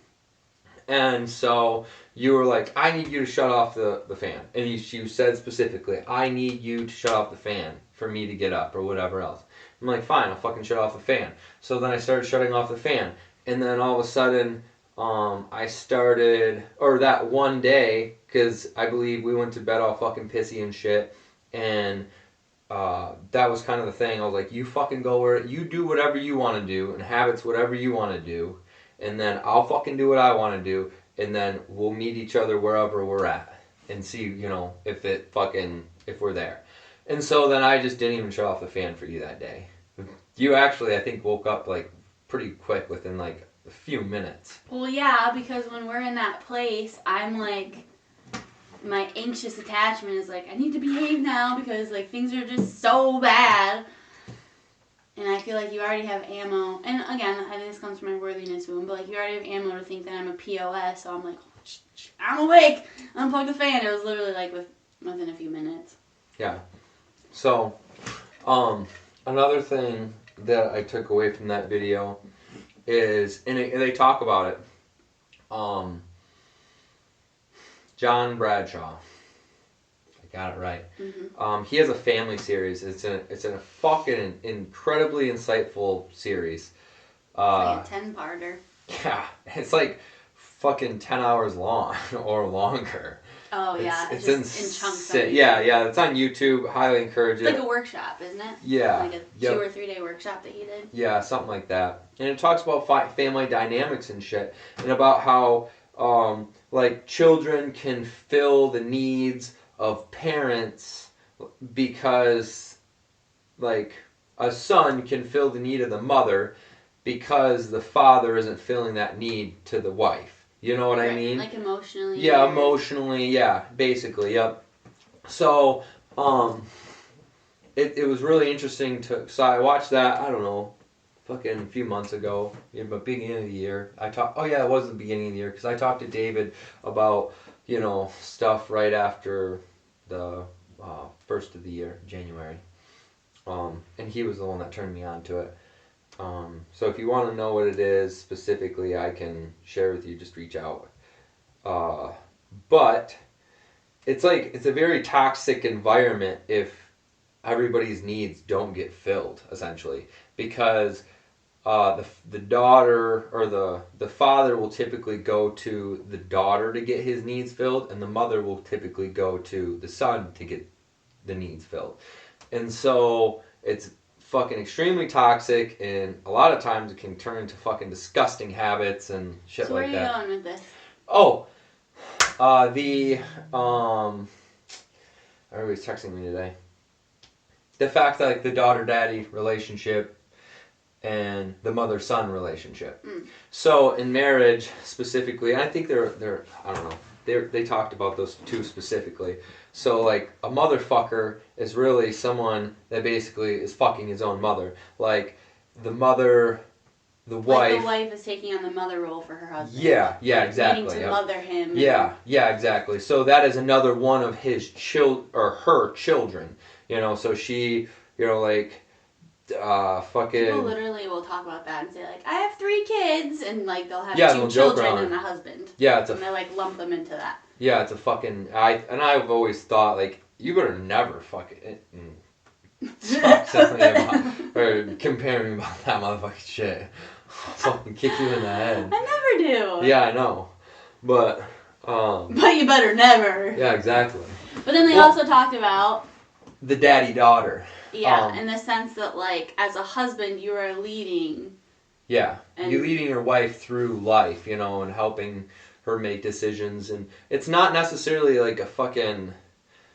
And so you were like, I need you to shut off the fan. And you said specifically, I need you to shut off the fan for me to get up or whatever else. I'm like, fine, I'll fucking shut off the fan. So then I started shutting off the fan. And then all of a sudden, I started, or that one day, because I believe we went to bed all fucking pissy and shit. And that was kind of the thing. I was like, you fucking go where, you do whatever you want to do, and habits whatever you want to do. And then I'll fucking do what I want to do, and then we'll meet each other wherever we're at and see, if we're there. And so then I just didn't even shut off the fan for you that day. You actually, I think, woke up pretty quick within a few minutes. Well, yeah, because when we're in that place, I'm my anxious attachment is I need to behave now because things are just so bad. And I feel you already have ammo. And again, I think this comes from my worthiness wound, but you already have ammo to think that I'm a POS, so I'm I'm awake! Unplug the fan. It was literally within a few minutes. Yeah. So, another thing that I took away from that video is, and they talk about it, John Bradshaw. Got it right. Mm-hmm. He has a family series. It's a fucking incredibly insightful series. It's a 10-parter. Yeah, it's fucking 10 hours long or longer. Oh yeah, it's just in chunks. Yeah, it's on YouTube. Highly encourage it. It's a workshop, isn't it? Yeah. A 2 or 3 day workshop that he did. Yeah, something like that. And it talks about family dynamics and shit, and about how children can fill the needs of parents because a son can fill the need of the mother because the father isn't filling that need to the wife. You know what I mean? Emotionally. Yeah, emotionally, yeah, basically, yep. So, it was really interesting so I watched that, I don't know, fucking a few months ago, but beginning of the year. It was the beginning of the year, because I talked to David about, stuff right after the first of the year, January. And he was the one that turned me on to it. So if you want to know what it is specifically, I can share with you, just reach out. But it's a very toxic environment if everybody's needs don't get filled, essentially, because the daughter or the father will typically go to the daughter to get his needs filled, and the mother will typically go to the son to get the needs filled. And so it's fucking extremely toxic, and a lot of times it can turn into fucking disgusting habits and shit like that. So where are you going with this? Oh, everybody's texting me today. the fact that like the daughter-daddy relationship and the mother-son relationship. So in marriage specifically, I think they're I don't know, they talked about those two specifically. So like a motherfucker is really someone that basically is fucking his own mother. Like the mother, the wife. Like the wife is taking on the mother role for her husband. Yeah, like exactly. Needing to mother him. Yeah, exactly. So that is another one of his her children. You know, so she, you know, like, fucking. People literally will talk about that and say like, I have 3 kids, and like they'll have Yeah, 2 they'll joke children around. and a husband. Yeah, it's a. And they like lump them into that. Yeah, it's a fucking. I've always thought like you better never fucking. Stop telling me about or comparing me about that motherfucking shit. I'll fucking kick you in the head. I never do. Yeah, I know, but. But you better never. Yeah, exactly. But then they also talked about the daddy-daughter. Yeah, in the sense that like as a husband you are leading. Yeah, you're leading your wife through life, you know, and helping her make decisions, and it's not necessarily like a fucking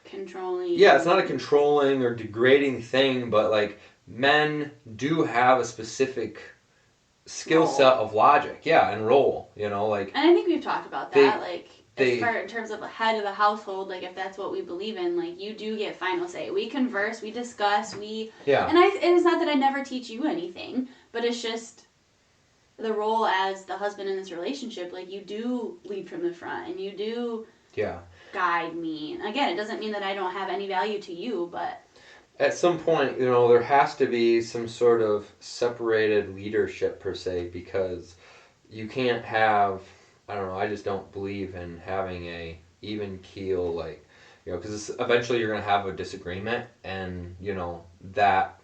controlling. Yeah, it's not a controlling or degrading thing, but like men do have a specific skill set of logic, and role, you know, like. And I think we've talked about that, as far in terms of the head of the household, like if that's what we believe in, like you do get final say. We converse, we discuss, and it's not that I never teach you anything, but it's just the role as the husband in this relationship. Like you do lead from the front, and you do guide me. And again, it doesn't mean that I don't have any value to you, but at some point, you know, there has to be some sort of separated leadership per se, because you can't have. I don't know, I just don't believe in having a even keel, like, you know, because eventually you're going to have a disagreement, and, you know, that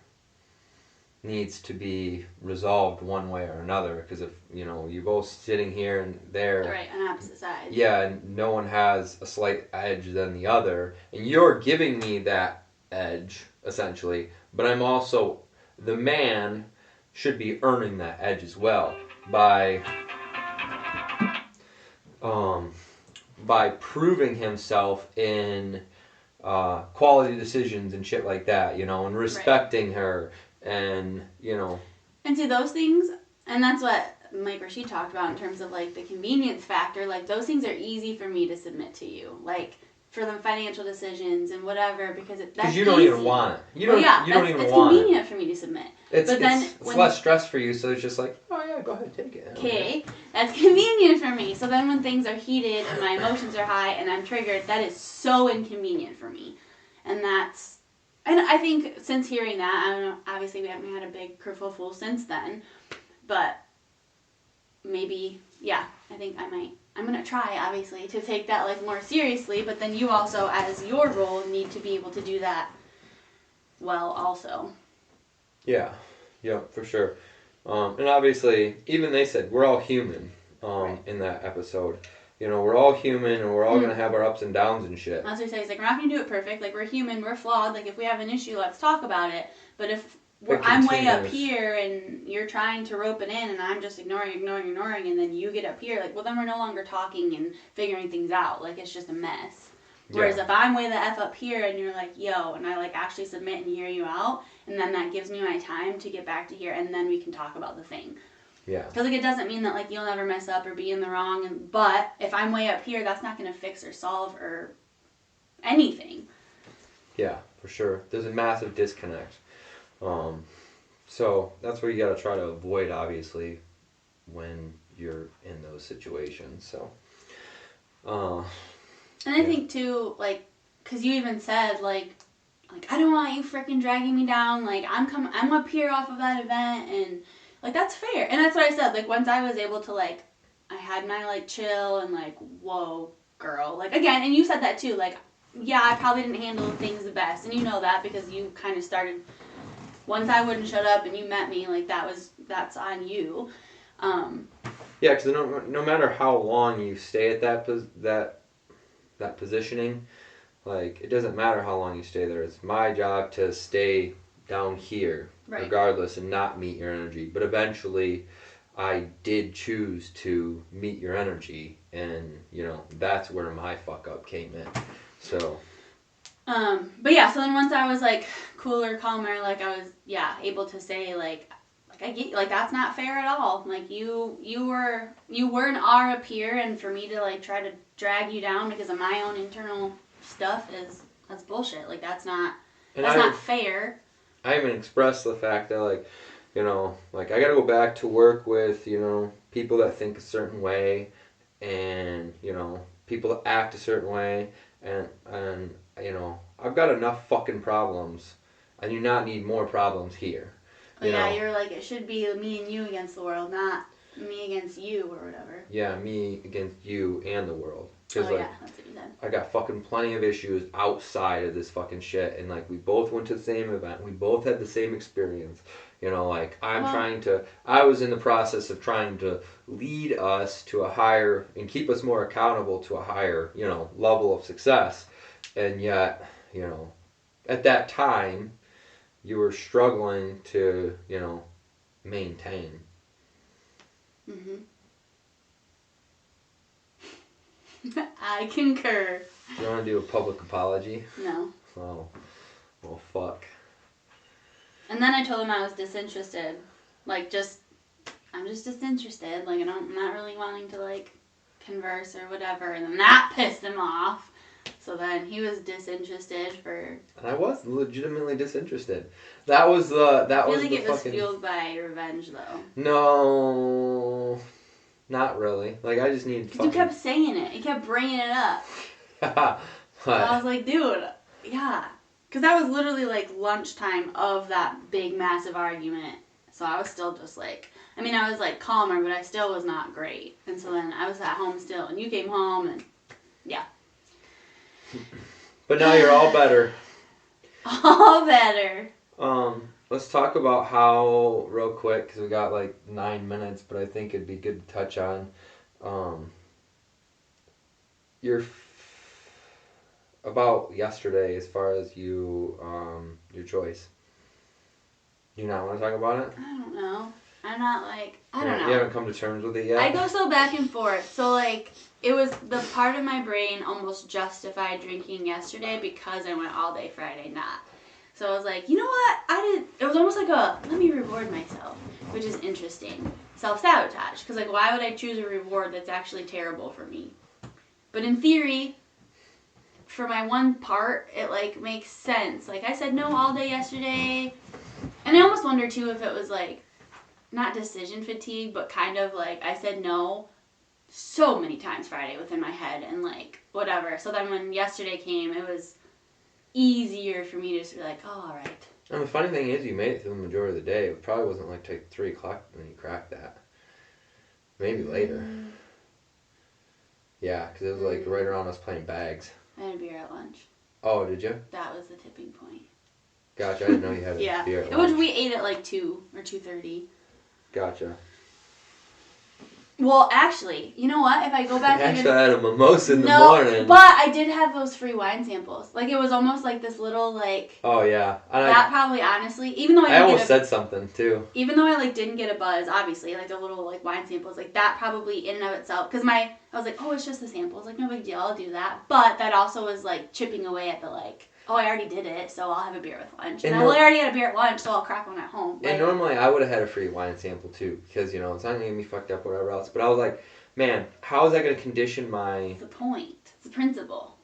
needs to be resolved one way or another, because if, you know, you're both sitting here and there. Right, on opposite sides. Yeah, and no one has a slight edge than the other, and you're giving me that edge, essentially, but I'm also, the man should be earning that edge as well by proving himself in quality decisions and shit like that, you know, and respecting her, and, you know. And see, those things, and that's what Mike Rashid talked about in terms of, like, the convenience factor, like, those things are easy for me to submit to you. Like, for the financial decisions and whatever, because that's you don't even want it. You don't even want it. It's convenient for me to submit. It's less stress for you, so it's just like, oh yeah, go ahead, take it. Okay, that's convenient for me. So then when things are heated and my emotions are high and I'm triggered, that is so inconvenient for me. And I think since hearing that, I don't know, obviously we haven't had a big kerfuffle since then, but maybe, I think I'm going to try, obviously, to take that, like, more seriously, but then you also, as your role, need to be able to do that well also. Yeah, for sure. And obviously, even they said, we're all human in that episode. You know, we're all human, and we're all going to have our ups and downs and shit. That's what he says. He's like, we're not going to do it perfect. Like, we're human, we're flawed. Like, if we have an issue, let's talk about it. But if I'm way up here, and you're trying to rope it in, and I'm just ignoring, and then you get up here, like, well, then we're no longer talking and figuring things out. Like, it's just a mess. Whereas if I'm way the F up here, and you're like, yo, and I, like, actually submit and hear you out, and then that gives me my time to get back to here, and then we can talk about the thing. Yeah. Because, like, it doesn't mean that, like, you'll never mess up or be in the wrong, but if I'm way up here, that's not going to fix or solve or anything. Yeah, for sure. There's a massive disconnect. So that's what you got to try to avoid, obviously, when you're in those situations. So, and I think too, like, cause you even said like I don't want you freaking dragging me down. Like I'm up here off of that event, and like that's fair. And that's what I said. Like once I was able to like, I had my like chill and like, whoa, girl. Like again, and you said that too. Like, yeah, I probably didn't handle things the best, and you know that because you kind of started. Once I wouldn't shut up and you met me, like that's on you. Yeah, because no matter how long you stay at that positioning, like it doesn't matter how long you stay there. It's my job to stay down here, regardless, and not meet your energy. But eventually, I did choose to meet your energy, and you know that's where my fuck up came in. So. But yeah, so then once I was like cooler, calmer, like I was able to say like I get like that's not fair at all. Like you were an R up here, and for me to like try to drag you down because of my own internal stuff that's bullshit. Like that's not fair. I even expressed the fact that like, you know, like I gotta go back to work with, you know, people that think a certain way, and you know, people that act a certain way, and you know, I've got enough fucking problems. I do not need more problems here. You know? You're like, it should be me and you against the world, not me against you or whatever. Yeah, me against you and the world. That's what you said. I got fucking plenty of issues outside of this fucking shit, and like we both went to the same event, we both had the same experience. You know, like I was in the process of trying to lead us to a higher and keep us more accountable to a higher, you know, level of success, and yet, you know, at that time, you were struggling to, you know, maintain. Mhm. I concur. Do you want to do a public apology? No. Oh, well, fuck. And then I told him I was disinterested. Like, I'm just disinterested. Like, I'm not really wanting to, like, converse or whatever. And then that pissed him off. So then he was disinterested for... And I was legitimately disinterested. That was the... I feel like it was fueled by revenge, though. No... Not really. Like, I just need fucking... You kept saying it. You kept bringing it up. I was like, dude, yeah. Because that was literally, like, lunchtime of that big, massive argument. So I was still just, like... I mean, I was, like, calmer, but I still was not great. And so then I was at home still, and you came home, and... Yeah. But now you're all better. All better. Let's talk about how, real quick, because we got like 9 minutes, but I think it'd be good to touch on about yesterday as far as your choice. Do you not want to talk about it? I don't know. I'm not like, I don't know. You haven't come to terms with it yet? I go so back and forth. So like, it was the part of my brain almost justified drinking yesterday because I went all day Friday not. So I was like, you know what? It was almost like let me reward myself, which is interesting. Self-sabotage. Because like, why would I choose a reward that's actually terrible for me? But in theory, for my one part, it like makes sense. Like I said no all day yesterday. And I almost wonder too if it was like, not decision fatigue, but kind of like I said no so many times Friday within my head and like whatever. So then when yesterday came, it was easier for me to just be like, oh, all right. And the funny thing is, you made it through the majority of the day. It probably wasn't like till 3 o'clock when you cracked that. Maybe later. Yeah, because it was like right around us playing bags. I had a beer at lunch. Oh, did you? That was the tipping point. Gotcha, I didn't know you had a beer at lunch. Which we ate at like 2 or 2:30. Gotcha. Well, actually, you know what? If I go back... I had a mimosa in the morning. No, but I did have those free wine samples. Like, it was almost like this little, like... Oh, yeah. That probably, honestly, even though I almost said something, too. Even though I, like, didn't get a buzz, obviously, like, the little, like, wine samples, like, that probably in and of itself... Because I was like, oh, it's just the samples. Like, no big deal, I'll do that. But that also was, like, chipping away at the, like... Oh, I already did it, so I'll have a beer with lunch. And I already had a beer at lunch, so I'll crack one at home. And normally I would have had a free wine sample, too. Because, you know, it's not going to get me fucked up or whatever else. But I was like... Man, how is that going to condition my... It's the point. It's the principle.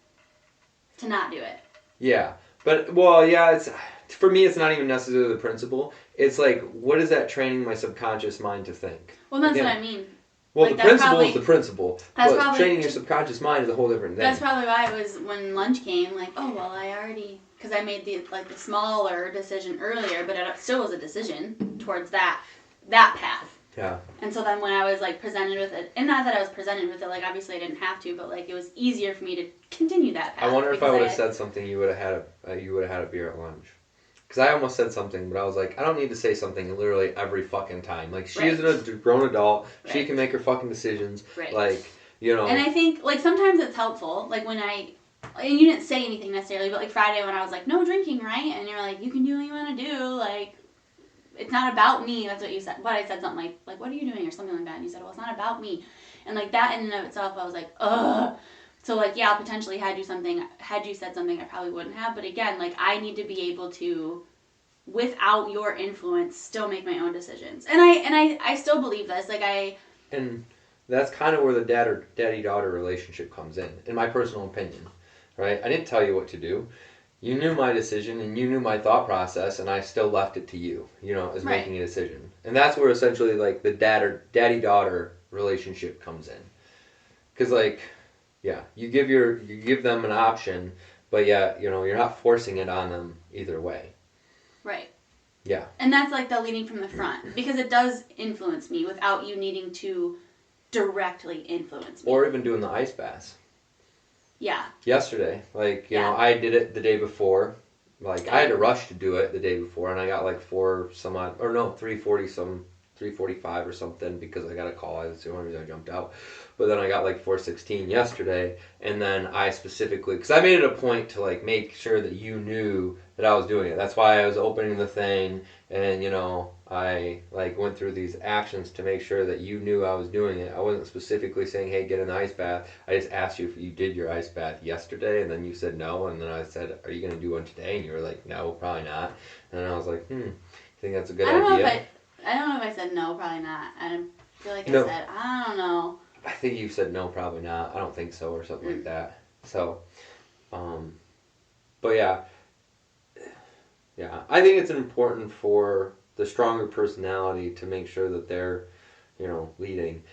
To not do it. Yeah. But, well, yeah, for me, it's not even necessarily the principle. It's like, what is that training my subconscious mind to think? Well, that's what I mean. Well, like, the principle is the principle. But training your subconscious mind is a whole different thing. That's probably why it was when lunch came, like, oh, well, I already... Because I made the smaller decision earlier, but it still was a decision towards that path. Yeah. And so then when I was, like, presented with it, and not that I was presented with it, like, obviously I didn't have to, but, like, it was easier for me to continue that path. I wonder if I would have said something, you would have had a beer at lunch. Because I almost said something, but I was like, I don't need to say something literally every fucking time. Like, she is a grown adult. Right. She can make her fucking decisions. Right. Like, you know. And I think, like, sometimes it's helpful. Like, when and you didn't say anything necessarily, but, like, Friday when I was like, no drinking, right? And you're like, you can do what you want to do, like... It's not about me. That's what you said. But I said something like, what are you doing? Or something like that. And you said, well, it's not about me. And, like, that in and of itself, I was like, ugh. So, like, yeah, potentially had you said something, I probably wouldn't have. But again, like, I need to be able to, without your influence, still make my own decisions. And I still believe this. Like, And that's kind of where the daddy-daughter relationship comes in my personal opinion, right? I didn't tell you what to do. You knew my decision and you knew my thought process, and I still left it to you, as Right. making a decision. And that's where essentially, like, the daddy-daughter relationship comes in. Because, like, yeah, you give them an option, but yeah, you're not forcing it on them either way. Right. Yeah. And that's like the leading from the front, because it does influence me without you needing to directly influence me. Or even doing the ice baths. Yeah. Yesterday, like, Yeah. I did it the day before. Like, I had to rush to do it the day before, and I got like 3:45 or something, because I got a call. That's the only reason I jumped out. But then I got like 4:16 yesterday, and then I specifically, because I made it a point to like make sure that you knew that I was doing it. That's why I was opening the thing, and I like went through these actions to make sure that you knew I was doing it. I wasn't specifically saying, hey, get an ice bath. I just asked you if you did your ice bath yesterday, and then you said no, and then I said, are you going to do one today? And you were like, no, probably not. And I was like, you think that's a good idea? I don't know if I said no, probably not. I feel like I No. said, I don't know. I think you said no, probably not. I don't think so, or something like that. So, but yeah, I think it's important for the stronger personality to make sure that they're, leading.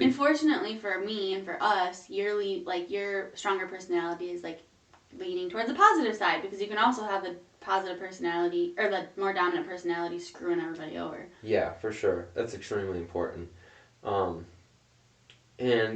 Unfortunately for me and for us, your stronger personality is like leaning towards the positive side, because you can also have the positive personality or the more dominant personality screwing everybody over. Yeah, for sure. That's extremely important. And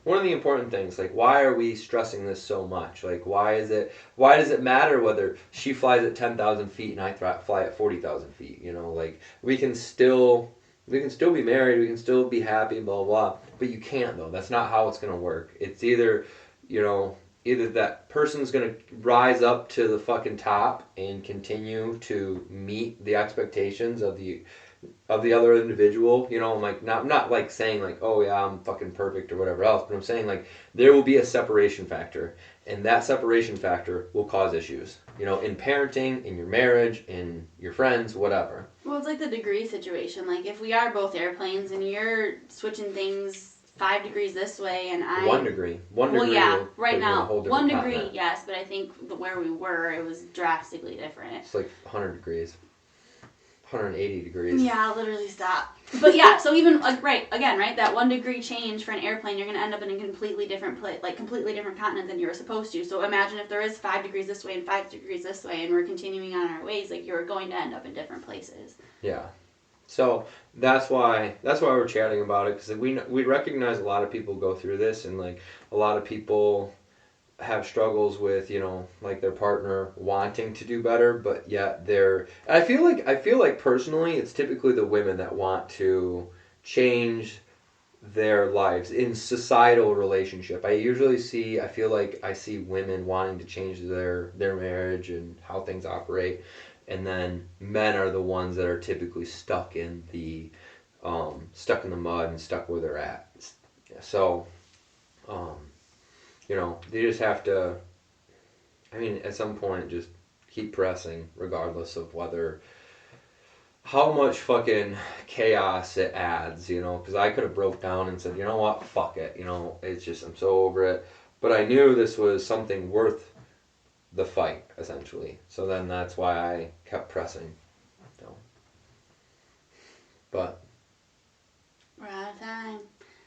one of the important things, like, why are we stressing this so much? Like, why does it matter whether she flies at 10,000 feet and I fly at 40,000 feet? Like, we can still be married, we can still be happy, blah, blah, but you can't, though. That's not how it's going to work. It's either that person's going to rise up to the fucking top and continue to meet the expectations of the other individual, like, not like saying like, oh yeah, I'm fucking perfect or whatever else, but I'm saying like there will be a separation factor, and that separation factor will cause issues, in parenting, in your marriage, in your friends, whatever. Well, it's like the degree situation. Like, if we are both airplanes and you're switching things 5 degrees this way and I 1 degree. Well, yeah, right now, 1 degree, continent. yes, but I think where we were, it was drastically different. It's like 100 degrees. 180 degrees. Yeah, literally stop. But yeah, so even right, that 1 degree change for an airplane, you're gonna end up in a completely different place, like completely different continent than you were supposed to. So imagine if there is 5 degrees this way and 5 degrees this way, and we're continuing on our ways, like you're going to end up in different places. Yeah. So that's why we're chatting about it, because we recognize a lot of people go through this, and like a lot of people have struggles with, like their partner wanting to do better, but yet I feel like personally it's typically the women that want to change their lives in societal relationship. I feel like I see women wanting to change their marriage and how things operate, and then men are the ones that are typically stuck in the mud and stuck where they're at. So they just have to, at some point, just keep pressing, regardless of how much fucking chaos it adds, because I could have broke down and said, you know what, fuck it, it's just, I'm so over it. But I knew this was something worth the fight, essentially. So then that's why I kept pressing. But we're out of time.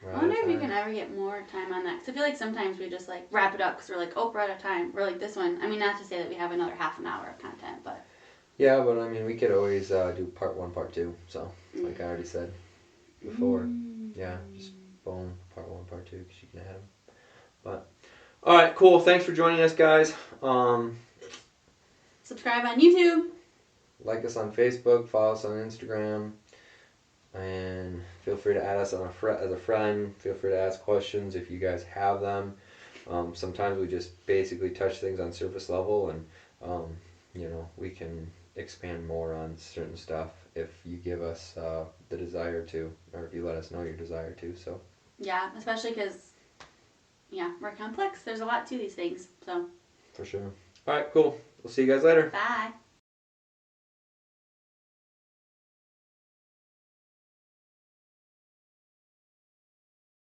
I wonder if you can ever get more time on that. Because I feel like sometimes we just like wrap it up because we're like, oh, we're out of time. We're like this one. Not to say that we have another half an hour of content, but. Yeah, but we could always do part 1, part 2. So, like I already said before. Yeah, just boom, part 1, part 2, because you can add them. But, alright, cool. Thanks for joining us, guys. Subscribe on YouTube. Like us on Facebook. Follow us on Instagram. And feel free to add us as a friend. Feel free to ask questions if you guys have them. Sometimes we just basically touch things on surface level, and we can expand more on certain stuff if you give us the desire to, or if you let us know your desire to. So yeah, especially because yeah, more complex. There's a lot to these things. So. For sure. All right, cool. We'll see you guys later. Bye.